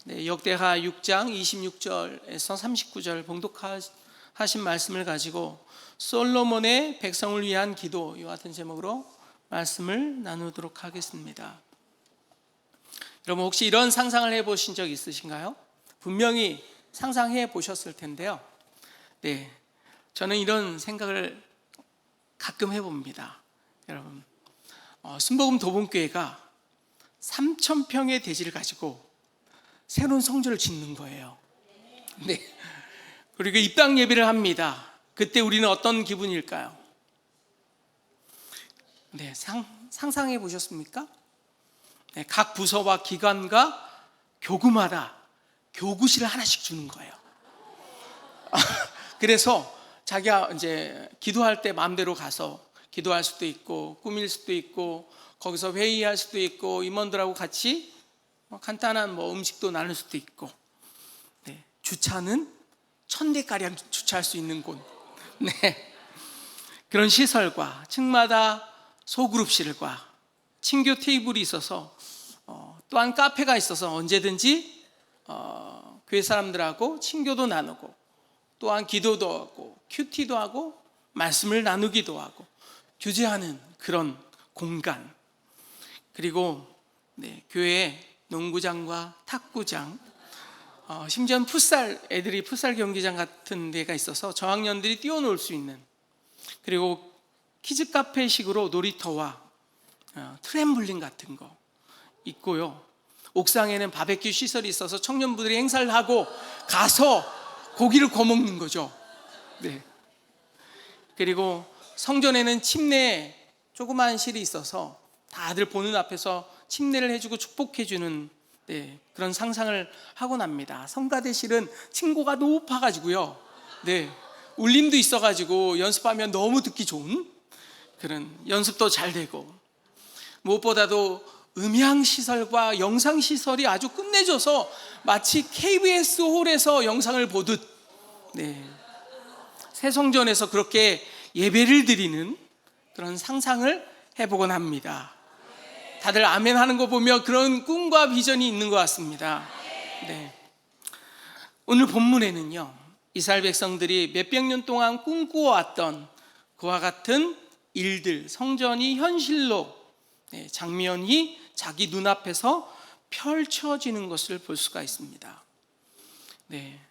네, 역대하 6장 26절에서 39절 봉독하신 말씀을 가지고 솔로몬의 백성을 위한 기도, 이와 같은 제목으로 말씀을 나누도록 하겠습니다. 여러분, 혹시 이런 상상을 해보신 적 있으신가요? 분명히 상상해 보셨을 텐데요. 네, 저는 이런 생각을 가끔 해봅니다. 여러분, 순복음 도봉교회가 3,000평의 대지를 가지고 새로운 성전을 짓는 거예요. 네. 그리고 입당 예배를 합니다. 그때 우리는 어떤 기분일까요? 네, 상상해 보셨습니까? 네, 각 부서와 기관과 교구마다 교구실을 하나씩 주는 거예요. 그래서 자기가 이제 기도할 때 마음대로 가서 기도할 수도 있고, 꾸밀 수도 있고, 거기서 회의할 수도 있고, 임원들하고 같이 간단한 음식도 나눌 수도 있고, 네, 주차는 1,000대가량 주차할 수 있는 곳, 네, 그런 시설과 층마다 소그룹실과 친교 테이블이 있어서 또한 카페가 있어서 언제든지 교회 사람들하고 친교도 나누고, 또한 기도도 하고 큐티도 하고 말씀을 나누기도 하고 교제하는 그런 공간, 그리고 네, 교회에 농구장과 탁구장, 심지어는 애들이 풋살 경기장 같은 데가 있어서 저학년들이 뛰어놀 수 있는, 그리고 키즈 카페식으로 놀이터와 트램블린 같은 거 있고요. 옥상에는 바베큐 시설이 있어서 청년부들이 행사를 하고 가서 고기를 구워 먹는 거죠. 네. 그리고 성전에는 침례 조그마한 실이 있어서 다들 보는 앞에서 침례를 해주고 축복해주는, 네, 그런 상상을 하곤 합니다. 성가대실은 층고가 높아가지고요, 네, 울림도 있어가지고 연습하면 너무 듣기 좋은 그런, 연습도 잘 되고, 무엇보다도 음향시설과 영상시설이 아주 끝내줘서 마치 KBS 홀에서 영상을 보듯, 네, 새 성전에서 그렇게 예배를 드리는 그런 상상을 해보곤 합니다. 다들 아멘 하는 거 보면 그런 꿈과 비전이 있는 것 같습니다. 네. 오늘 본문에는요, 이스라엘 백성들이 몇백 년 동안 꿈꾸어왔던 그와 같은 일들, 성전이 현실로, 네, 장면이 자기 눈앞에서 펼쳐지는 것을 볼 수가 있습니다. 네.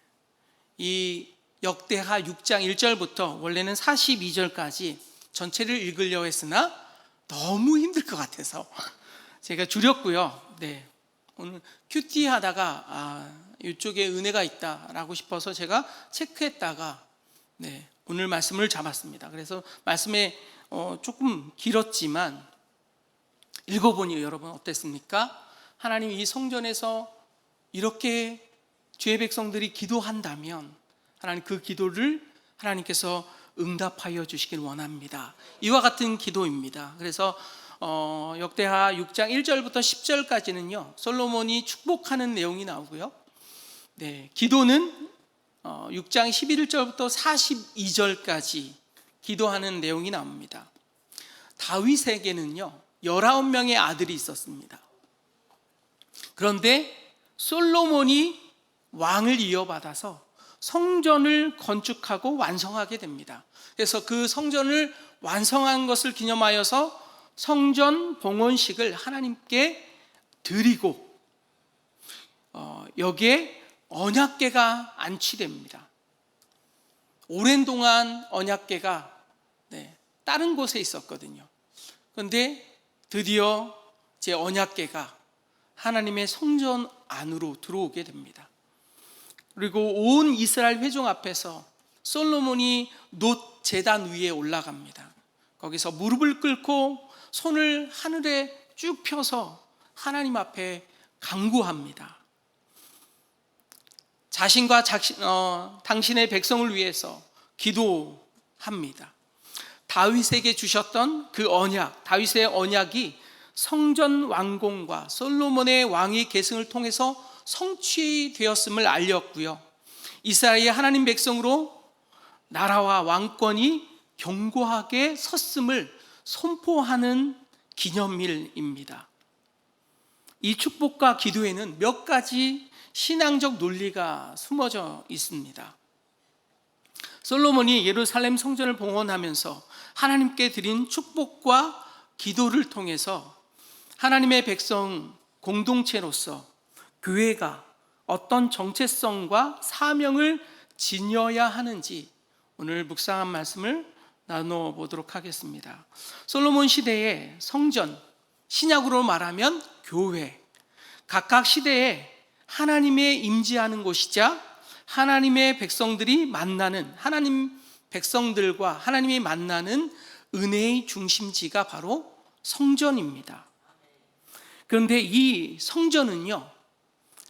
이 역대하 6장 1절부터 원래는 42절까지 전체를 읽으려고 했으나 너무 힘들 것 같아서 제가 줄였고요. 네, 오늘 큐티 하다가 이쪽에 은혜가 있다라고 싶어서 제가 체크했다가, 네, 오늘 말씀을 잡았습니다. 그래서 말씀에 조금 길었지만 읽어보니 여러분 어땠습니까? 하나님 이 성전에서 이렇게 주의 백성들이 기도한다면 하나님 그 기도를 하나님께서 응답하여 주시길 원합니다. 이와 같은 기도입니다. 그래서 역대하 6장 1절부터 10절까지는요 솔로몬이 축복하는 내용이 나오고요, 네, 기도는 6장 11절부터 42절까지 기도하는 내용이 나옵니다. 다윗에게는요 19명의 아들이 있었습니다. 그런데 솔로몬이 왕을 이어받아서 성전을 건축하고 완성하게 됩니다. 그래서 그 성전을 완성한 것을 기념하여서 성전 봉헌식을 하나님께 드리고, 여기에 언약궤가 안치됩니다. 오랜 동안 언약궤가, 네, 다른 곳에 있었거든요. 그런데 드디어 제 언약궤가 하나님의 성전 안으로 들어오게 됩니다. 그리고 온 이스라엘 회중 앞에서 솔로몬이 놋 제단 위에 올라갑니다. 거기서 무릎을 꿇고 손을 하늘에 쭉 펴서 하나님 앞에 간구합니다. 자신과 당신의 백성을 위해서 기도합니다. 다윗에게 주셨던 그 언약, 다윗의 언약이 성전 완공과 솔로몬의 왕위 계승을 통해서 성취되었음을 알렸고요, 이스라엘의 하나님 백성으로 나라와 왕권이 견고하게 섰음을 선포하는 기념일입니다. 이 축복과 기도에는 몇 가지 신앙적 논리가 숨어져 있습니다. 솔로몬이 예루살렘 성전을 봉헌하면서 하나님께 드린 축복과 기도를 통해서 하나님의 백성 공동체로서 교회가 어떤 정체성과 사명을 지녀야 하는지 오늘 묵상한 말씀을 나눠보도록 하겠습니다. 솔로몬 시대의 성전, 신약으로 말하면 교회, 각각 시대에 하나님의 임재하는 곳이자 하나님의 백성들이 만나는, 하나님 백성들과 하나님이 만나는 은혜의 중심지가 바로 성전입니다. 그런데 이 성전은요,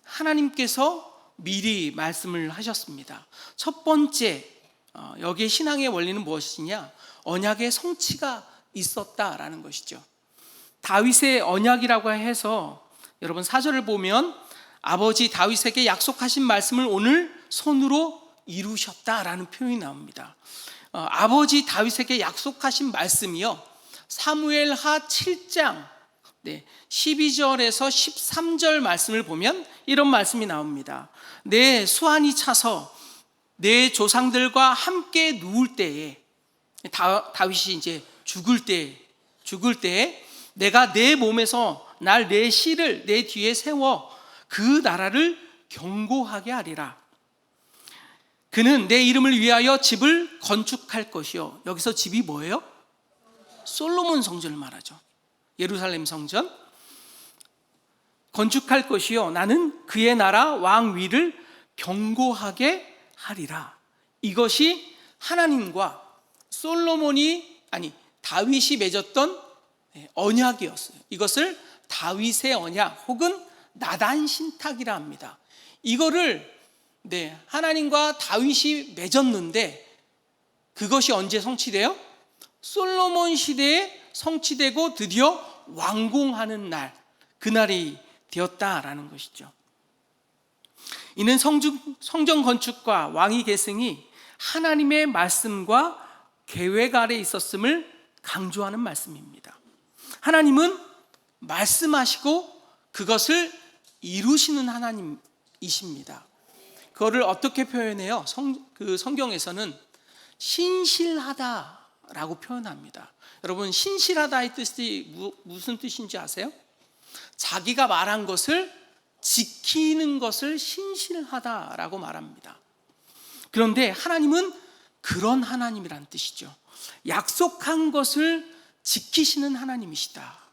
하나님께서 미리 말씀을 하셨습니다. 첫 번째, 여기에 신앙의 원리는 무엇이냐? 언약의 성취가 있었다라는 것이죠. 다윗의 언약이라고 해서 여러분 4절을 보면 아버지 다윗에게 약속하신 말씀을 오늘 손으로 이루셨다라는 표현이 나옵니다. 아버지 다윗에게 약속하신 말씀이요, 사무엘하 7장 12절에서 13절 말씀을 보면 이런 말씀이 나옵니다. 내 수완이 차서 내 조상들과 함께 누울 때에, 다윗이 이제 죽을 때에 내가 내 몸에서 날 내 씨를 내 뒤에 세워 그 나라를 견고하게 하리라. 그는 내 이름을 위하여 집을 건축할 것이요. 여기서 집이 뭐예요? 솔로몬 성전을 말하죠. 예루살렘 성전 건축할 것이요, 나는 그의 나라 왕 위를 견고하게 하리라. 이것이 하나님과 다윗이 맺었던 언약이었어요. 이것을 다윗의 언약 혹은 나단 신탁이라 합니다. 이거를 하나님과 다윗이 맺었는데 그것이 언제 성취돼요? 솔로몬 시대에 성취되고 드디어 완공하는 날, 그날이 되었다라는 것이죠. 이는 성전 건축과 왕위 계승이 하나님의 말씀과 계획 아래 있었음을 강조하는 말씀입니다. 하나님은 말씀하시고 그것을 이루시는 하나님이십니다. 그거를 어떻게 표현해요? 성경에서는 신실하다라고 표현합니다. 여러분, 신실하다의 뜻이 무슨 뜻인지 아세요? 자기가 말한 것을 지키는 것을 신실하다라고 말합니다. 그런데 하나님은 그런 하나님이란 뜻이죠. 약속한 것을 지키시는 하나님이시다.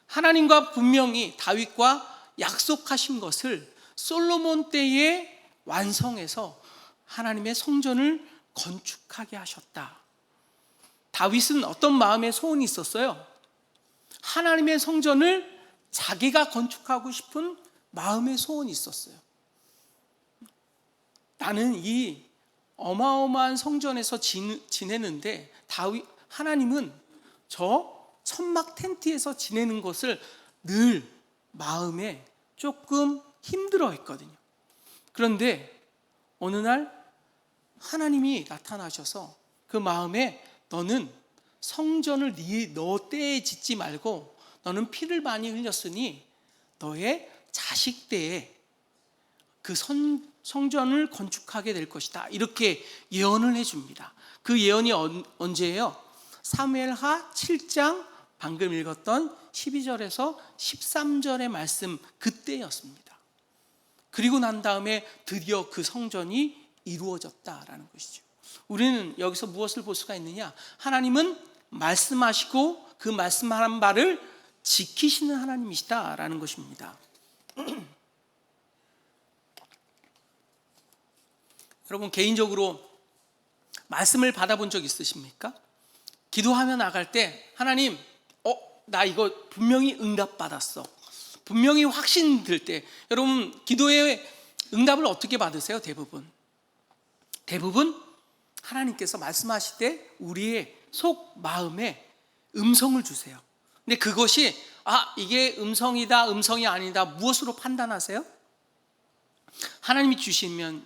하나님과 분명히 다윗과 약속하신 것을 솔로몬 때에 완성해서 하나님의 성전을 건축하게 하셨다. 다윗은 어떤 마음의 소원이 있었어요? 하나님의 성전을 자기가 건축하고 싶은 마음의 소원이 있었어요. 나는 이 어마어마한 성전에서 지내는데 하나님은 저 천막 텐트에서 지내는 것을 늘 마음에 조금 힘들어 했거든요. 그런데 어느 날 하나님이 나타나셔서 그 마음에 너는 성전을 너 때에 짓지 말고 너는 피를 많이 흘렸으니 너의 자식 때에 그 성전을 건축하게 될 것이다. 이렇게 예언을 해줍니다. 그 예언이 언제예요? 사무엘하 7장 방금 읽었던 12절에서 13절의 말씀, 그때였습니다. 그리고 난 다음에 드디어 그 성전이 이루어졌다라는 것이죠. 우리는 여기서 무엇을 볼 수가 있느냐? 하나님은 말씀하시고 그 말씀한 바를 지키시는 하나님이시다라는 것입니다. 여러분, 개인적으로 말씀을 받아본 적 있으십니까? 기도하며 나갈 때 하나님, 나 이거 분명히 응답받았어, 분명히 확신될 때, 여러분 기도의 응답을 어떻게 받으세요? 대부분 하나님께서 말씀하실 때 우리의 속 마음에 음성을 주세요. 근데 그것이 이게 음성이다 음성이 아니다 무엇으로 판단하세요? 하나님이 주시는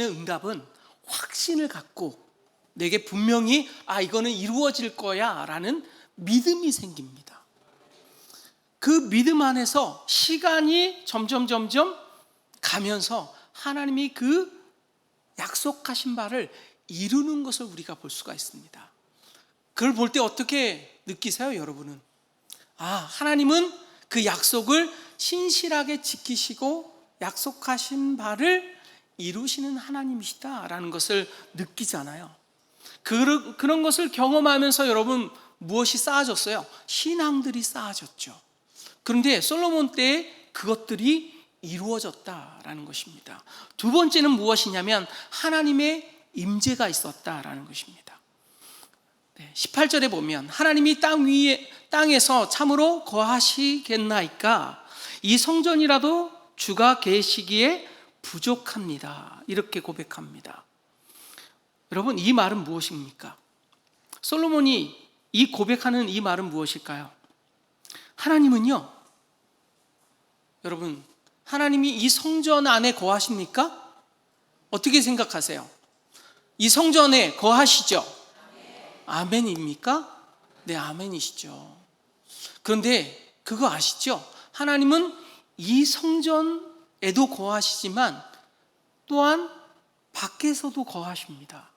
응답은 확신을 갖고 내게 분명히 이거는 이루어질 거야 라는 믿음이 생깁니다. 그 믿음 안에서 시간이 점점 가면서 하나님이 그 약속하신 바를 이루는 것을 우리가 볼 수가 있습니다. 그걸 볼 때 어떻게 느끼세요, 여러분은? 하나님은 그 약속을 신실하게 지키시고 약속하신 바를 이루시는 하나님이시다라는 것을 느끼잖아요. 그런 것을 경험하면서 여러분 무엇이 쌓아졌어요? 신앙들이 쌓아졌죠. 그런데 솔로몬 때에 그것들이 이루어졌다라는 것입니다. 두 번째는 무엇이냐면 하나님의 임재가 있었다라는 것입니다. 18절에 보면 하나님이 땅에서 참으로 거하시겠나이까 이 성전이라도 주가 계시기에 부족합니다. 이렇게 고백합니다. 여러분, 이 말은 무엇입니까? 솔로몬이 이 고백하는 이 말은 무엇일까요? 하나님은요, 여러분, 하나님이 이 성전 안에 거하십니까? 어떻게 생각하세요? 이 성전에 거하시죠? 아멘입니까? 네, 아멘이시죠. 그런데 그거 아시죠? 하나님은 이 성전에도 거하시지만 또한 밖에서도 거하십니다.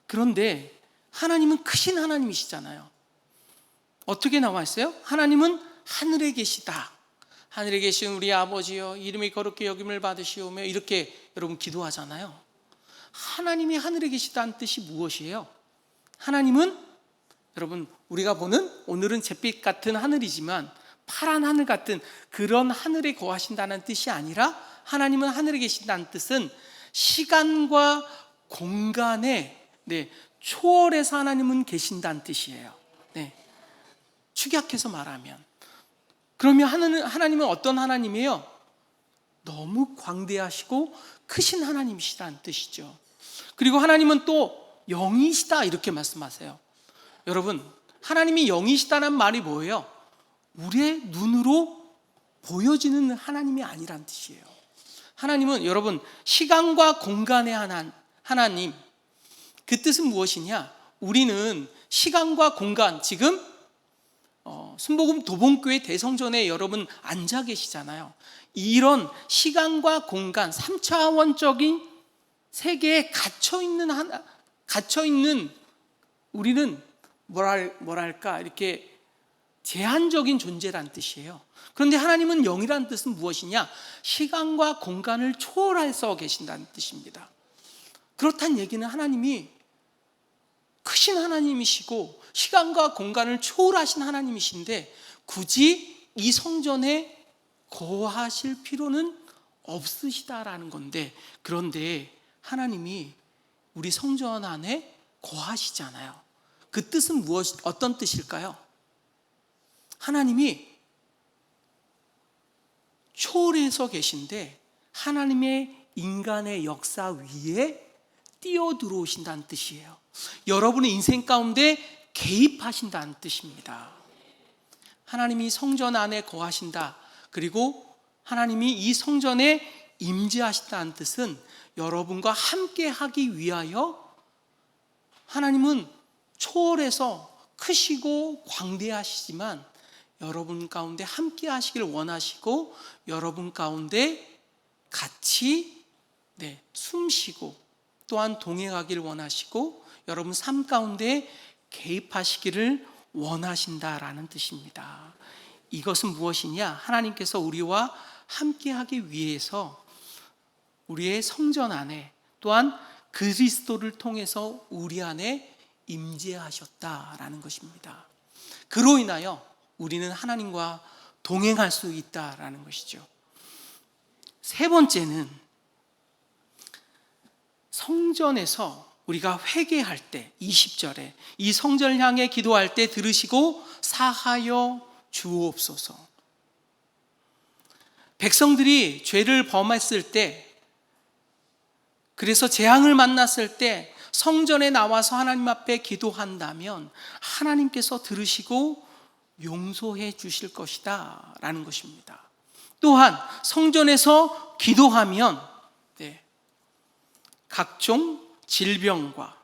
그런데 하나님은 크신 하나님이시잖아요. 어떻게 나와 있어요? 하나님은 하늘에 계시다. 하늘에 계신 우리 아버지여 이름이 거룩히 여김을 받으시오며 이렇게 여러분 기도하잖아요. 하나님이 하늘에 계시다는 뜻이 무엇이에요? 하나님은 여러분 우리가 보는 오늘은 잿빛 같은 하늘이지만 파란 하늘 같은 그런 하늘에 거하신다는 뜻이 아니라 하나님은 하늘에 계신다는 뜻은 시간과 공간에 초월해서 하나님은 계신다는 뜻이에요. 축약해서 말하면 그러면 하나님은 어떤 하나님이에요? 너무 광대하시고 크신 하나님이시라는 뜻이죠. 그리고 하나님은 또 영이시다 이렇게 말씀하세요. 여러분 하나님이 영이시다는 말이 뭐예요? 우리의 눈으로 보여지는 하나님이 아니란 뜻이에요. 하나님은 여러분 시간과 공간의 하나님, 그 뜻은 무엇이냐? 우리는 시간과 공간, 지금 순복음 도봉교회 대성전에 여러분 앉아 계시잖아요. 이런 시간과 공간 3차원적인 세계에 갇혀있는 우리는 뭐랄까 이렇게 제한적인 존재란 뜻이에요. 그런데 하나님은 영이란 뜻은 무엇이냐? 시간과 공간을 초월해서 계신다는 뜻입니다. 그렇다는 얘기는 하나님이 크신 하나님이시고 시간과 공간을 초월하신 하나님이신데 굳이 이 성전에 거하실 필요는 없으시다라는 건데, 그런데 하나님이 우리 성전 안에 거하시잖아요. 그 뜻은 어떤 뜻일까요? 하나님이 초월해서 계신데 하나님의 인간의 역사 위에 뛰어 들어오신다는 뜻이에요. 여러분의 인생 가운데 개입하신다는 뜻입니다. 하나님이 성전 안에 거하신다. 그리고 하나님이 이 성전에 임재하신다는 뜻은 여러분과 함께 하기 위하여 하나님은 초월해서 크시고 광대하시지만 여러분 가운데 함께 하시길 원하시고 여러분 가운데 같이 숨쉬고 또한 동행하길 원하시고 여러분 삶 가운데 개입하시기를 원하신다라는 뜻입니다. 이것은 무엇이냐? 하나님께서 우리와 함께하기 위해서 우리의 성전 안에 또한 그리스도를 통해서 우리 안에 임재하셨다라는 것입니다. 그로 인하여 우리는 하나님과 동행할 수 있다라는 것이죠. 세 번째는 성전에서 우리가 회개할 때 20절에 이 성전을 향해 기도할 때 들으시고 사하여 주옵소서. 백성들이 죄를 범했을 때, 그래서 재앙을 만났을 때 성전에 나와서 하나님 앞에 기도한다면 하나님께서 들으시고 용서해 주실 것이다 라는 것입니다. 또한 성전에서 기도하면 각종 질병과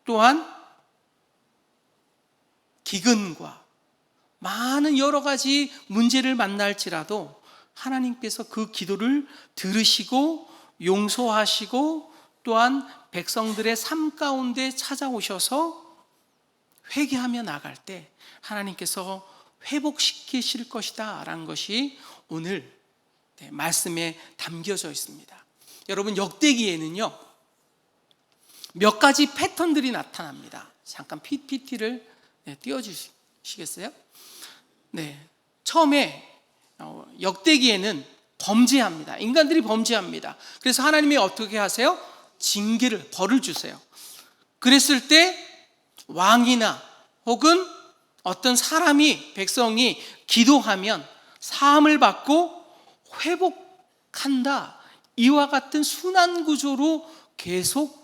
또한 기근과 많은 여러 가지 문제를 만날지라도 하나님께서 그 기도를 들으시고 용서하시고 또한 백성들의 삶 가운데 찾아오셔서 회개하며 나갈 때 하나님께서 회복시키실 것이다 라는 것이 오늘 말씀에 담겨져 있습니다. 여러분, 역대기에는요 몇 가지 패턴들이 나타납니다. 잠깐 PPT를 띄워주시겠어요? 네, 처음에 역대기에는 범죄합니다. 인간들이 범죄합니다. 그래서 하나님이 어떻게 하세요? 징계를, 벌을 주세요. 그랬을 때 왕이나 혹은 어떤 사람이, 백성이 기도하면 사함을 받고 회복한다. 이와 같은 순환 구조로 계속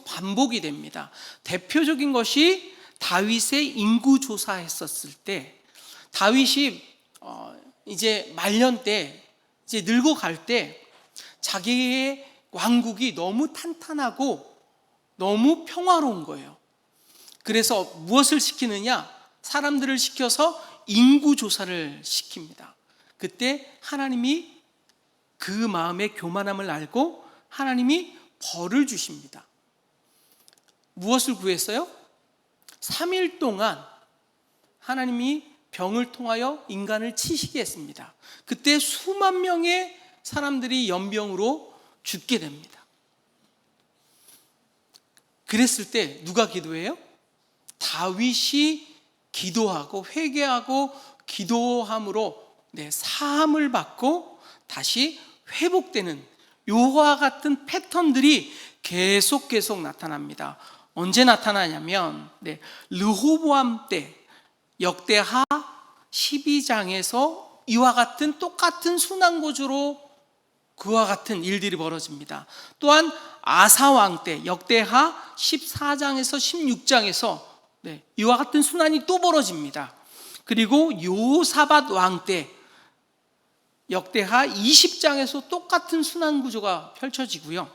반복이 됩니다. 대표적인 것이 다윗의 인구 조사했었을 때, 다윗이 이제 말년 때, 이제 늙어갈 때 자기의 왕국이 너무 탄탄하고 너무 평화로운 거예요. 그래서 무엇을 시키느냐? 사람들을 시켜서 인구 조사를 시킵니다. 그때 하나님이 그 마음의 교만함을 알고 하나님이 벌을 주십니다. 무엇을 구했어요? 3일 동안 하나님이 병을 통하여 인간을 치시게 했습니다. 그때 수만 명의 사람들이 연병으로 죽게 됩니다. 그랬을 때 누가 기도해요? 다윗이 기도하고 회개하고 기도함으로 사함을 받고 다시 회복되는 요와 같은 패턴들이 계속 나타납니다. 언제 나타나냐면 르호보암 때 역대하 12장에서 이와 같은 똑같은 순환구조로 그와 같은 일들이 벌어집니다. 또한 아사 왕 때 역대하 14장에서 16장에서 이와 같은 순환이 또 벌어집니다. 그리고 요사밧 왕 때 역대하 20장에서 똑같은 순환 구조가 펼쳐지고요.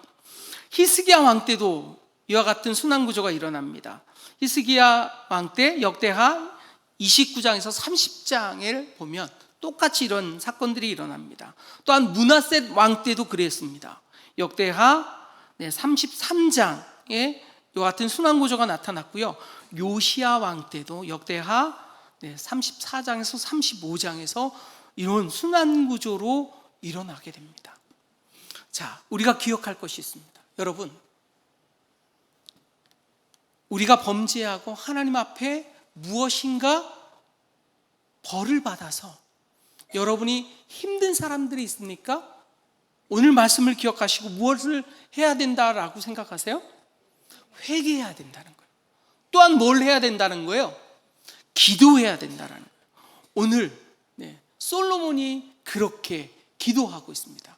히스기야 왕 때도 이와 같은 순환 구조가 일어납니다. 히스기야 왕 때 역대하 29장에서 30장을 보면 똑같이 이런 사건들이 일어납니다. 또한 므낫셋 왕 때도 그랬습니다. 역대하 33장에 이와 같은 순환 구조가 나타났고요. 요시야 왕 때도 역대하 34장에서 35장에서 이런 순환 구조로 일어나게 됩니다. 자, 우리가 기억할 것이 있습니다. 여러분, 우리가 범죄하고 하나님 앞에 무엇인가 벌을 받아서 여러분이 힘든 사람들이 있습니까? 오늘 말씀을 기억하시고 무엇을 해야 된다라고 생각하세요? 회개해야 된다는 거예요. 또한 뭘 해야 된다는 거예요? 기도해야 된다는 거예요. 오늘 솔로몬이 그렇게 기도하고 있습니다.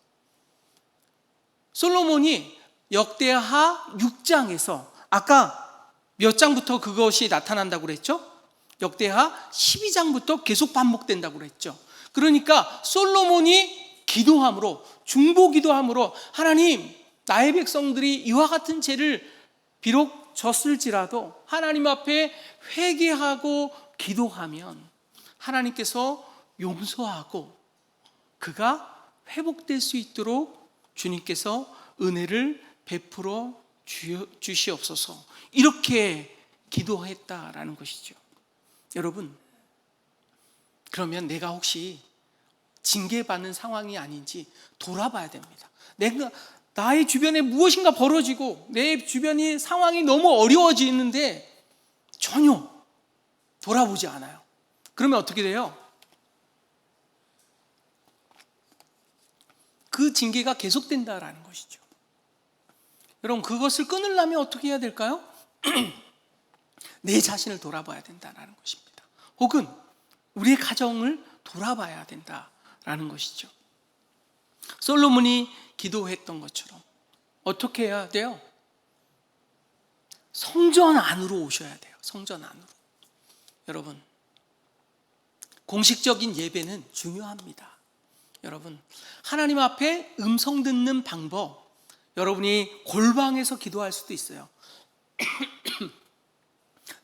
솔로몬이 역대하 6장에서 아까 몇 장부터 그것이 나타난다고 그랬죠? 역대하 12장부터 계속 반복된다고 그랬죠. 그러니까 솔로몬이 기도함으로, 중보기도함으로 하나님, 나의 백성들이 이와 같은 죄를 비록 졌을지라도 하나님 앞에 회개하고 기도하면 하나님께서 용서하고 그가 회복될 수 있도록 주님께서 은혜를 베풀어 주시옵소서, 이렇게 기도했다라는 것이죠. 여러분, 그러면 내가 혹시 징계받는 상황이 아닌지 돌아봐야 됩니다. 나의 주변에 무엇인가 벌어지고 내 주변이 상황이 너무 어려워지는데 전혀 돌아보지 않아요. 그러면 어떻게 돼요? 그 징계가 계속된다라는 것이죠. 여러분, 그것을 끊으려면 어떻게 해야 될까요? 내 자신을 돌아봐야 된다는 것입니다. 혹은 우리의 가정을 돌아봐야 된다라는 것이죠. 솔로몬이 기도했던 것처럼 어떻게 해야 돼요? 성전 안으로 오셔야 돼요. 성전 안으로. 여러분, 공식적인 예배는 중요합니다. 여러분, 하나님 앞에 음성 듣는 방법, 여러분이 골방에서 기도할 수도 있어요.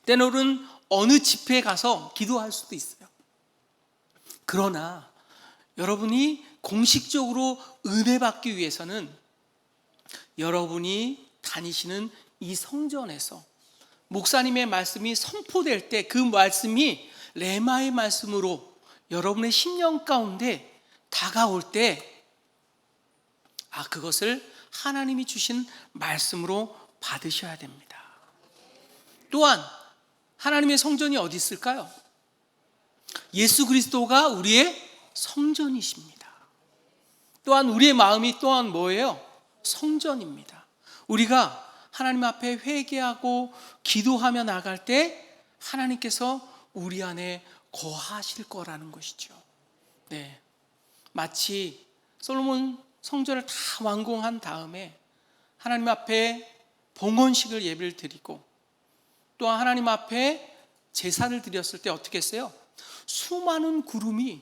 때로는 어느 집회에 가서 기도할 수도 있어요. 그러나 여러분이 공식적으로 은혜 받기 위해서는 여러분이 다니시는 이 성전에서 목사님의 말씀이 선포될 때 그 말씀이 레마의 말씀으로 여러분의 심령 가운데 다가올 때 그것을 하나님이 주신 말씀으로 받으셔야 됩니다. 또한 하나님의 성전이 어디 있을까요? 예수 그리스도가 우리의 성전이십니다. 또한 우리의 마음이 또한 뭐예요? 성전입니다. 우리가 하나님 앞에 회개하고 기도하며 나갈 때 하나님께서 우리 안에 거하실 거라는 것이죠. 네. 마치 솔로몬 성전을 다 완공한 다음에 하나님 앞에 봉헌식을 예배를 드리고 또한 하나님 앞에 제사를 드렸을 때 어떻게 했어요? 수많은 구름이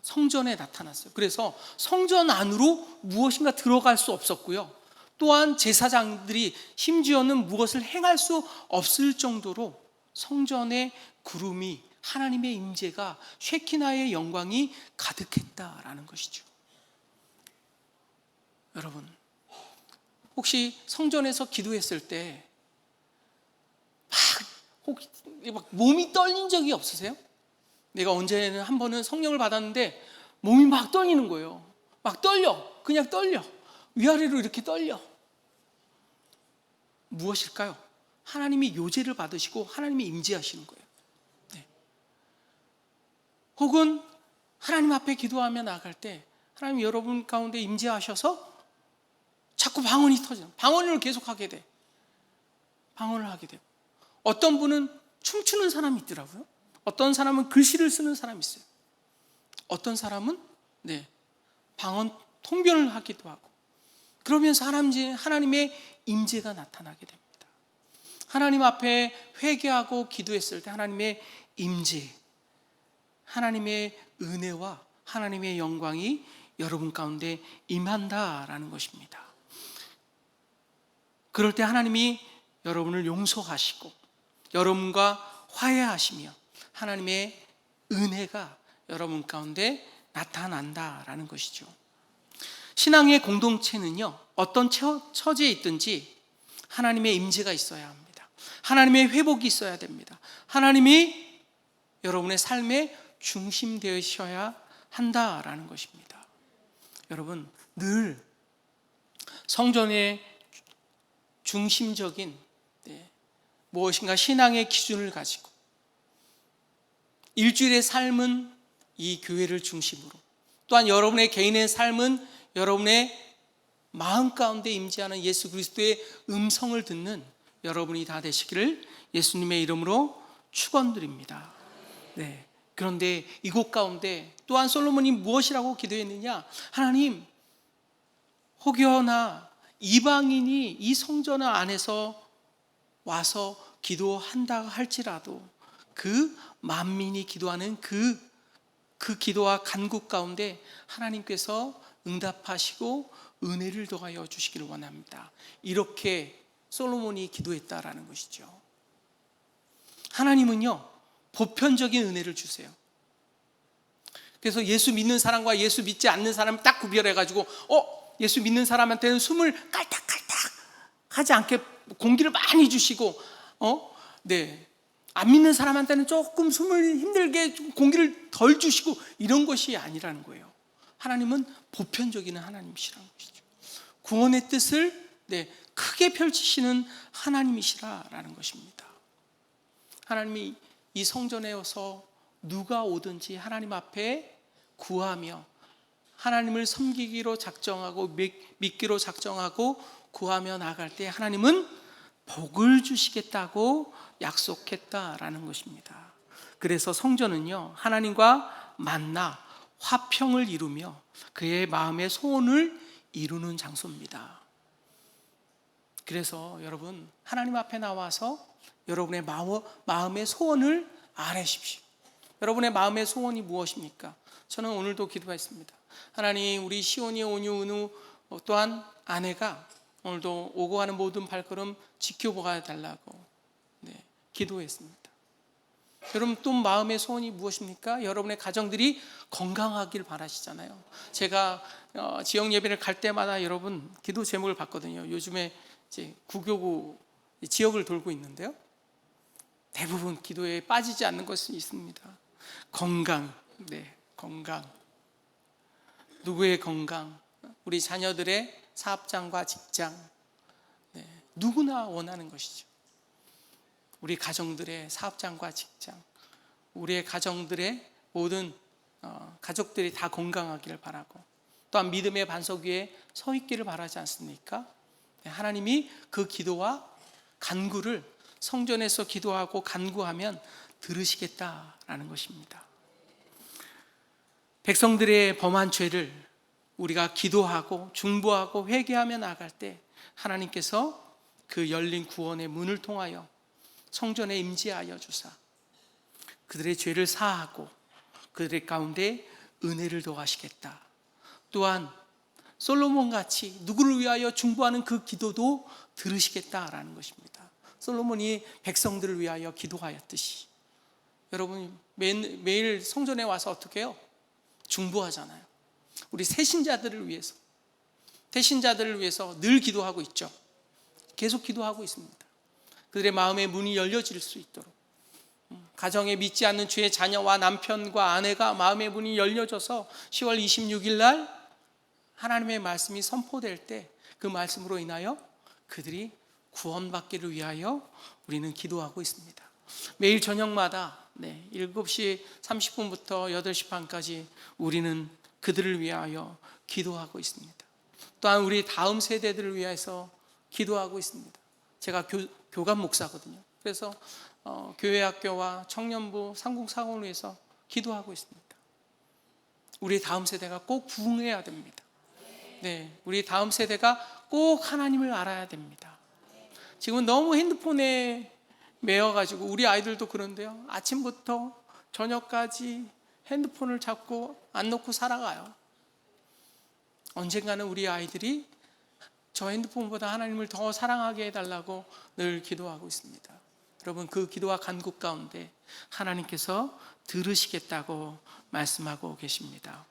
성전에 나타났어요. 그래서 성전 안으로 무엇인가 들어갈 수 없었고요. 또한 제사장들이 심지어는 무엇을 행할 수 없을 정도로 성전의 구름이 하나님의 임재가 쉐키나의 영광이 가득했다라는 것이죠. 여러분, 혹시 성전에서 기도했을 때 막 몸이 떨린 적이 없으세요? 내가 언제는 한 번은 성령을 받았는데 몸이 막 떨리는 거예요. 막 떨려. 그냥 떨려. 위아래로 이렇게 떨려. 무엇일까요? 하나님이 요제를 받으시고 하나님이 임재하시는 거예요. 네. 혹은 하나님 앞에 기도하며 나갈 때 하나님 여러분 가운데 임재하셔서 자꾸 방언이 터져요. 방언을 계속하게 돼. 방언을 하게 돼요. 어떤 분은 춤추는 사람이 있더라고요. 어떤 사람은 글씨를 쓰는 사람이 있어요. 어떤 사람은 방언 통변을 하기도 하고 그러면서 하나님의 임재가 나타나게 됩니다. 하나님 앞에 회개하고 기도했을 때 하나님의 임재, 하나님의 은혜와 하나님의 영광이 여러분 가운데 임한다라는 것입니다. 그럴 때 하나님이 여러분을 용서하시고 여러분과 화해하시며 하나님의 은혜가 여러분 가운데 나타난다라는 것이죠. 신앙의 공동체는요, 어떤 처지에 있든지 하나님의 임재가 있어야 합니다. 하나님의 회복이 있어야 됩니다. 하나님이 여러분의 삶의 중심 되셔야 한다라는 것입니다. 여러분, 늘 성전의 중심적인 무엇인가 신앙의 기준을 가지고 일주일의 삶은 이 교회를 중심으로 또한 여러분의 개인의 삶은 여러분의 마음 가운데 임재하는 예수 그리스도의 음성을 듣는 여러분이 다 되시기를 예수님의 이름으로 축원드립니다. 네. 그런데 이곳 가운데 또한 솔로몬이 무엇이라고 기도했느냐? 하나님, 혹여나 이방인이 이 성전 안에서 와서 기도한다 할지라도 그 만민이 기도하는 그 기도와 간구 가운데 하나님께서 응답하시고 은혜를 더하여 주시기를 원합니다. 이렇게 솔로몬이 기도했다라는 것이죠. 하나님은요, 보편적인 은혜를 주세요. 그래서 예수 믿는 사람과 예수 믿지 않는 사람을 딱 구별해가지고 예수 믿는 사람한테는 숨을 깔딱깔딱 하지 않게 공기를 많이 주시고 안 믿는 사람한테는 조금 숨을 힘들게 공기를 덜 주시고 이런 것이 아니라는 거예요. 하나님은 보편적인 하나님이시라는 것이죠. 구원의 뜻을 크게 펼치시는 하나님이시라는 것입니다. 하나님이 이 성전에 와서 누가 오든지 하나님 앞에 구하며 하나님을 섬기기로 작정하고 믿기로 작정하고 구하며 나갈 때 하나님은 복을 주시겠다고 약속했다라는 것입니다. 그래서 성전은요, 하나님과 만나 화평을 이루며 그의 마음의 소원을 이루는 장소입니다. 그래서 여러분, 하나님 앞에 나와서 여러분의 마음의 소원을 아뢰십시오. 여러분의 마음의 소원이 무엇입니까? 저는 오늘도 기도했습니다. 하나님, 우리 시온이 온유 은우 또한 아내가 오늘도 오고 가는 모든 발걸음 지켜보아 달라고 기도했습니다. 여러분 또 마음의 소원이 무엇입니까? 여러분의 가정들이 건강하길 바라시잖아요. 제가 지역 예배를 갈 때마다 여러분 기도 제목을 봤거든요. 요즘에 이제 구교구 지역을 돌고 있는데요. 대부분 기도에 빠지지 않는 것이 있습니다. 건강, 건강. 누구의 건강? 우리 자녀들의 사업장과 직장, 누구나 원하는 것이죠. 우리 가정들의 사업장과 직장, 우리의 가정들의 모든 가족들이 다 건강하기를 바라고, 또한 믿음의 반석 위에 서 있기를 바라지 않습니까? 하나님이 그 기도와 간구를 성전에서 기도하고 간구하면 들으시겠다라는 것입니다. 백성들의 범한 죄를 우리가 기도하고 중보하고 회개하며 나아갈 때 하나님께서 그 열린 구원의 문을 통하여 성전에 임재하여 주사 그들의 죄를 사하고 그들의 가운데 은혜를 더하시겠다. 또한 솔로몬같이 누구를 위하여 중보하는 그 기도도 들으시겠다라는 것입니다. 솔로몬이 백성들을 위하여 기도하였듯이 여러분 매일 성전에 와서 어떻게 해요? 중보하잖아요. 우리 새신자들을 위해서 늘 기도하고 있죠. 계속 기도하고 있습니다. 그들의 마음의 문이 열려질 수 있도록, 가정에 믿지 않는 주의 자녀와 남편과 아내가 마음의 문이 열려져서 10월 26일 날 하나님의 말씀이 선포될 때 그 말씀으로 인하여 그들이 구원받기를 위하여 우리는 기도하고 있습니다. 매일 저녁마다 7시 30분부터 8시 반까지 우리는 그들을 위하여 기도하고 있습니다. 또한 우리 다음 세대들을 위해서 기도하고 있습니다. 제가 교감 목사거든요. 그래서 교회학교와 청년부 상공사공을 위해서 기도하고 있습니다. 우리 다음 세대가 꼭 부흥해야 됩니다. 우리 다음 세대가 꼭 하나님을 알아야 됩니다. 지금 너무 핸드폰에 매여가지고 우리 아이들도 그런데요. 아침부터 저녁까지 핸드폰을 잡고 안 놓고 살아가요. 언젠가는 우리 아이들이 저 핸드폰보다 하나님을 더 사랑하게 해달라고 늘 기도하고 있습니다. 여러분 그 기도와 간구 가운데 하나님께서 들으시겠다고 말씀하고 계십니다.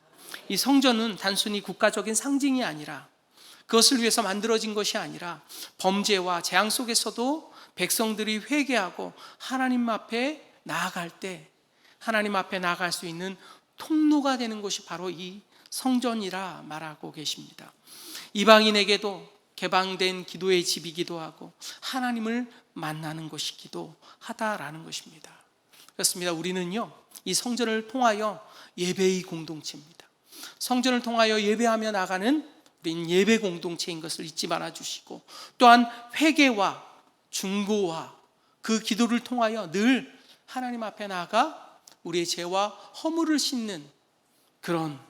이 성전은 단순히 국가적인 상징이 아니라, 그것을 위해서 만들어진 것이 아니라 범죄와 재앙 속에서도 백성들이 회개하고 하나님 앞에 나아갈 때 하나님 앞에 나아갈 수 있는 통로가 되는 것이 바로 이 성전이라 말하고 계십니다. 이방인에게도 개방된 기도의 집이기도 하고 하나님을 만나는 것이기도 하다라는 것입니다. 그렇습니다. 우리는요 이 성전을 통하여 예배의 공동체입니다. 성전을 통하여 예배하며 나가는 우린 예배 공동체인 것을 잊지 말아 주시고, 또한 회개와 중보와 그 기도를 통하여 늘 하나님 앞에 나아가 우리의 죄와 허물을 씻는 그런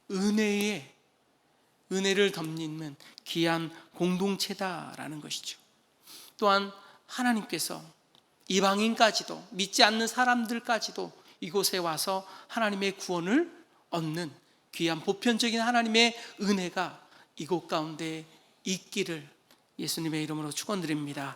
은혜를 덧입는 귀한 공동체다라는 것이죠. 또한 하나님께서 이방인까지도, 믿지 않는 사람들까지도 이곳에 와서 하나님의 구원을 얻는 귀한 보편적인 하나님의 은혜가 이곳 가운데 있기를 예수님의 이름으로 축원드립니다.